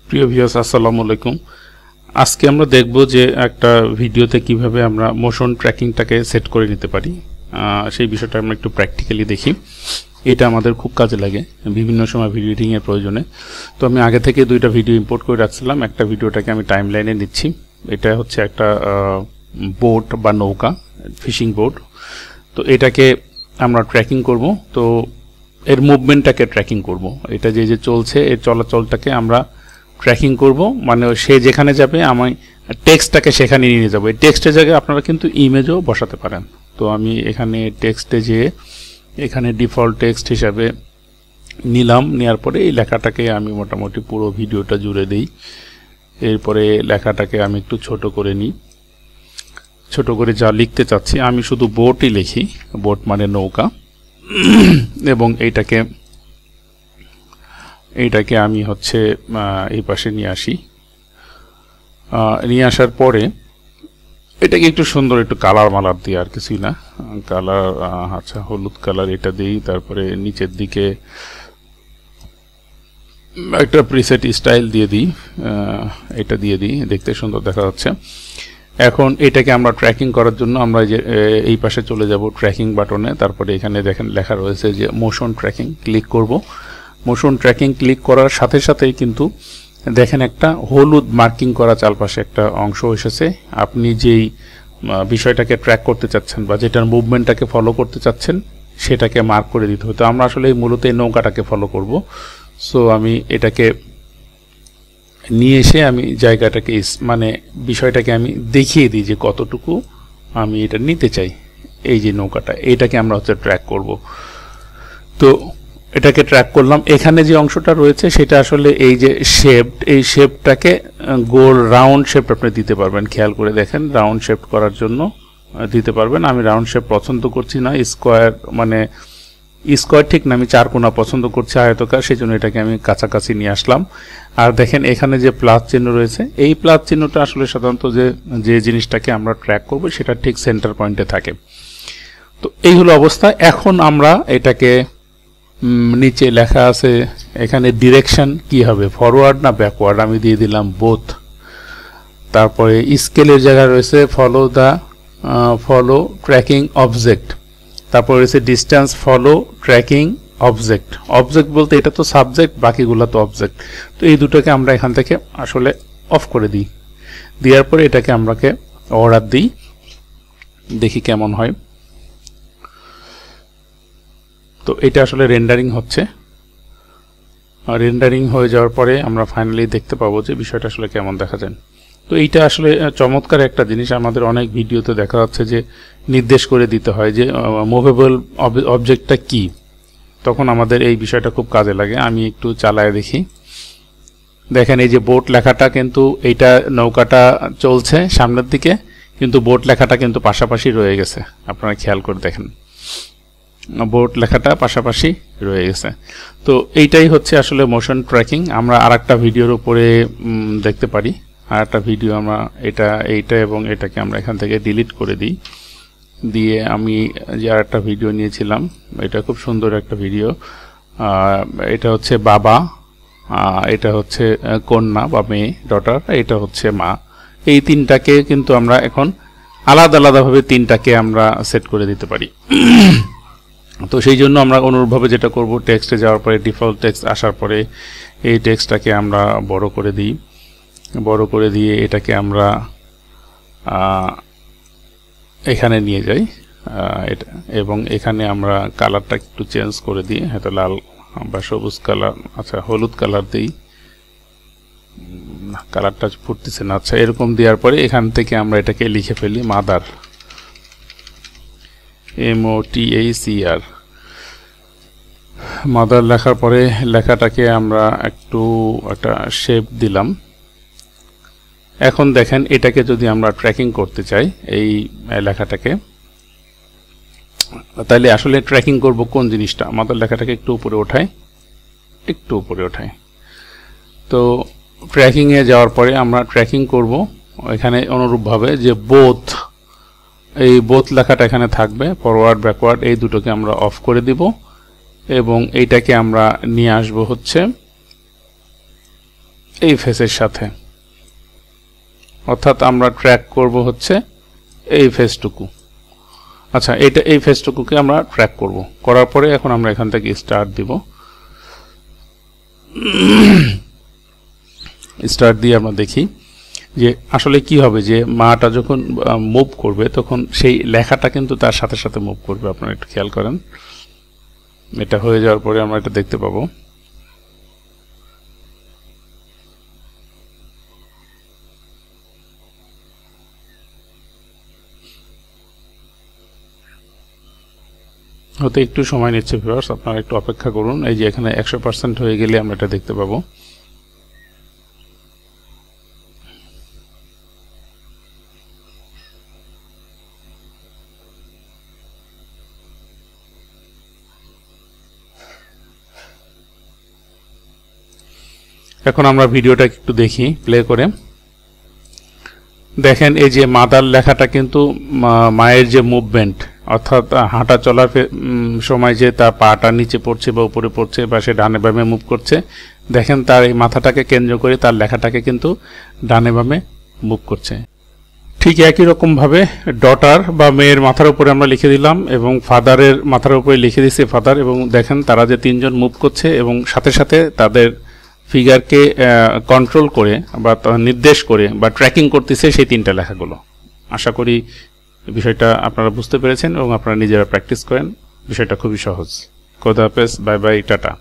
প্রিয় ভিউয়ার্স আসসালামু আলাইকুম। আজকে আমরা দেখব যে একটা ভিডিওতে কিভাবে আমরা মোশন ট্র্যাকিংটাকে সেট করে নিতে পারি, সেই বিষয়টা আমরা একটু প্র্যাকটিক্যালি দেখি। এটা আমাদের খুব কাজে লাগে বিভিন্ন সময় ভিডিও এডিটিংয়ের প্রয়োজনে। তো আমি আগে থেকে দুইটা ভিডিও ইম্পোর্ট করে রাখছিলাম। একটা ভিডিওটাকে আমি টাইম লাইনে নিচ্ছি। এটা হচ্ছে একটা বোট বা নৌকা, ফিশিং বোট। তো এটাকে আমরা ট্র্যাকিং করব। তো এর মুভমেন্টটাকে ট্র্যাকিং করব। এটা যে চলছে এর চলাচলটাকে আমরা ট্র্যাকিং করব, মানে সে যেখানে যাবে আমি টেক্সটটাকে সেখানে নিয়ে যাব। এই টেক্সটের জায়গায় আপনারা কিন্তু ইমেজও বসাতে পারেন। তো আমি এখানে টেক্সটে যেয়ে এখানে ডিফল্ট টেক্সট হিসাবে নিলাম। নেওয়ার পরে এই লেখাটাকে আমি মোটামুটি পুরো ভিডিওটা জুড়ে দিই। এরপরে লেখাটাকে আমি একটু ছোট করে নিই। ছোট করে যা লিখতে চাচ্ছি আমি শুধু বোটই লিখি, বোট মানে নৌকা। এবং এইটাকে আমি হচ্ছে এই পাশে নিয়ে আসি। নিয়ে আসার পরে এটাকে একটু সুন্দর একটু কালার মালার দিই, আর কিছুই না। কালার আচ্ছা হলুদ কালার এটা দিই। তারপরে নিচের দিকে একটা প্রিসেট স্টাইল দিয়ে দিই, এটা দিয়ে দিই, দেখতে সুন্দর দেখা যাচ্ছে। এখন এটাকে আমরা ট্র্যাকিং করার জন্য আমরা যে এই পাশে চলে যাব ট্র্যাকিং বাটনে। তারপরে এখানে দেখেন লেখা রয়েছে যে মোশন ট্র্যাকিং, ক্লিক করব। মোশন ট্র্যাকিং ক্লিক করার সাথে সাথেই কিন্তু দেখেন একটা হলুদ মার্কিং করা চারপাশে একটা অংশ এসেছে। আপনি যেই বিষয়টাকে ট্র্যাক করতে চাচ্ছেন বা যেটার মুভমেন্টটাকে ফলো করতে চাচ্ছেন সেটাকে মার্ক করে দিতে হবে। তো আমরা আসলে মূলত এই নৌকাটাকে ফলো করব। সো আমি এটাকে নিয়ে এসে আমি জায়গাটাকে মানে বিষয়টাকে আমি দেখিয়ে দিই যে কতটুকু আমি এটা নিতে চাই। এই যে নৌকাটা, এটাকে আমরা হচ্ছে ট্র্যাক করব। তো এটাকে ট্র্যাক করলাম। এখানে যে অংশটা রয়েছে সেটা আসলে এই যে শেপ, এই শেপটাকে গোল রাউন্ড শেপ আপনি দিতে পারবেন। খেয়াল করে দেখেন, রাউন্ড শেপ করার জন্য দিতে পারবেন। আমি রাউন্ড শেপ পছন্দ করছি না, স্কোয়ার মানে স্কোয়ার ঠিক না, আমি চারকোনা পছন্দ করছি, আয়তকার। সেই জন্য এটাকে আমি কাছাকাছি নিয়ে আসলাম। আর দেখেন এখানে যে প্লাস চিহ্ন রয়েছে, এই প্লাস চিহ্নটা আসলে সাধারণত যে জিনিসটাকে আমরা ট্র্যাক করব সেটা ঠিক সেন্টার পয়েন্টে থাকে। তো এই হলো অবস্থা। এখন আমরা এটাকে নিচে লেখা আছে এখানে ডিরেকশন কি হবে, ফরওয়ার্ড না ব্যাকওয়ার্ড, আমি দিয়ে দিলাম বোথ। তারপরে স্কেলের জায়গা রয়েছে ফলো ট্র্যাকিং অবজেক্ট। তারপর রয়েছে distance follow tracking object. Object বলতে এটা তো সাবজেক্ট, বাকিগুলো তো অবজেক্ট। তো এই দুটোকে আমরা এখান থেকে আসলে অফ করে দিই। দেওয়ার পরে এটাকে আমরাকে অর্ডার দিই, দেখি কেমন হয়। তো এটা আসলে রেন্ডারিং হচ্ছে। রেন্ডারিং হয়ে যাওয়ার পরে আমরা ফাইনালি দেখতে পাবো যে বিষয়টা আসলে কেমন দেখা যায়। তো এইটা আসলে চমৎকার একটা জিনিস। আমাদের অনেক ভিডিওতে দেখা যাচ্ছে যে নির্দেশ করে দিতে হয় যে মুভেবল অবজেক্টটা কি, তখন আমাদের এই বিষয়টা খুব কাজে লাগে। আমি একটু চালায় দেখি। দেখেন এই যে বোট লেখাটা, কিন্তু এইটা নৌকাটা চলছে সামনের দিকে, কিন্তু বোট লেখাটা কিন্তু পাশাপাশি রয়ে গেছে। আপনারা খেয়াল করে দেখেন, বোট লেখাটা পাশাপাশি রয়ে গেছে। তো এইটাই হচ্ছে আসলে মোশন ট্র্যাকিং। আমরা আরেকটা ভিডিওর উপরে দেখতে পারি। আর একটা ভিডিও আমরা এইটা এবং এটাকে আমরা এখান থেকে ডিলিট করে দিই। দিয়ে আমি যে আর একটা ভিডিও নিয়েছিলাম, এটা খুব সুন্দর একটা ভিডিও। এটা হচ্ছে বাবা, এটা হচ্ছে কন্যা বা মেয়ে, ডটার, এটা হচ্ছে মা। এই তিনটাকে কিন্তু আমরা এখন আলাদা আলাদাভাবে তিনটাকে আমরা সেট করে দিতে পারি। তো সেই জন্য আমরা অনুরূপভাবে যেটা করব, টেক্সটে যাওয়ার পরে ডিফল্ট টেক্সট আসার পরে এই টেক্সটটাকে আমরা বড় করে দিই। বড় করে দিয়ে এটাকে আমরা এখানে নিয়ে যাই এটা, এবং এখানে আমরা কালারটা একটু চেঞ্জ করে দিই, হয়তো লাল বা সবুজ কালার, আচ্ছা হলুদ কালার দিই, কালারটা ফুটতেছে না। আচ্ছা এরকম দেওয়ার পরে এখান থেকে আমরা এটাকে লিখে ফেলি মাদার, MOTHER। মাদার লেখার পরে লেখাটাকে আমরা একটা শেপ দিলাম। এখন দেখেন এটাকে যদি আমরা ট্র্যাকিং করতে চাই এই লেখাটাকে, তাহলে আসলে ট্র্যাকিং করব কোন জিনিসটা। মাদার লেখাটাকে একটু উপরে ওঠাই। তো ট্র্যাকিংয়ে যাওয়ার পরে আমরা ট্র্যাকিং করব এখানে অনুরূপভাবে যে এই বোথ লেখাটা এখানে থাকবে। ফরওয়ার্ড ব্যাকওয়ার্ড এই দুটোকে আমরা অফ করে দিব এবং এইটাকে আমরা নিয়ে আসবো হচ্ছে এই ফেসের সাথে, অর্থাৎ আমরা ট্র্যাক করব হচ্ছে এই ফেসটুকু। আচ্ছা, এই ফেসটুকুকে আমরা ট্র্যাক করব, করার পরে এখন আমরা এখান থেকে স্টার্ট দিব। স্টার্ট দিয়ে আমরা দেখি যে আসলে কি হবে, যে মাটা যখন মুভ করবে তখন সেই লেখাটা কিন্তু তার সাথে সাথে মুভ করবে। আপনারা একটু খেয়াল করেন, এটা হয়ে যাওয়ার পরে আমরা এটা দেখতে পাবো। হতে একটু সময় নিচ্ছে ভিউয়ার্স, আপনারা একটু অপেক্ষা করুন। এই যে এখানে 100% হয়ে গেলে আমরা এটা দেখতে পাবো। এখন আমরা ভিডিওটা একটু দেখি প্লে করে। দেখেন এই যে মাদার লেখাটা কিন্তু মায়ের যে মুভমেন্ট, অর্থাৎ হাঁটা চলার সময় যে তার পাটা নিচে পড়ছে বা উপরে পড়ছে বা সে ডানে বামে মুভ করছে, দেখেন তার এই মাথাটাকে কেন্দ্র করে তার লেখাটাকে কিন্তু ডানে বামে মুভ করছে। ঠিক একই রকমভাবে ডটার বা মেয়ের মাথার উপরে আমরা লিখে দিলাম এবং ফাদারের মাথার উপরে লিখে দিচ্ছি ফাদার, এবং দেখেন তারা যে তিনজন মুভ করছে এবং সাথে সাথে তাদের ফিগারকে কন্ট্রোল করে বা নির্দেশ করে বা ট্র্যাকিং করতেছে সেই তিনটা লেখাগুলো। আশা করি বিষয়টা আপনারা বুঝতে পেরেছেন এবং আপনারা নিজেরা প্র্যাকটিস করেন। বিষয়টা খুবই সহজ। খোদা হাফেজ, বাই বাই, টাটা।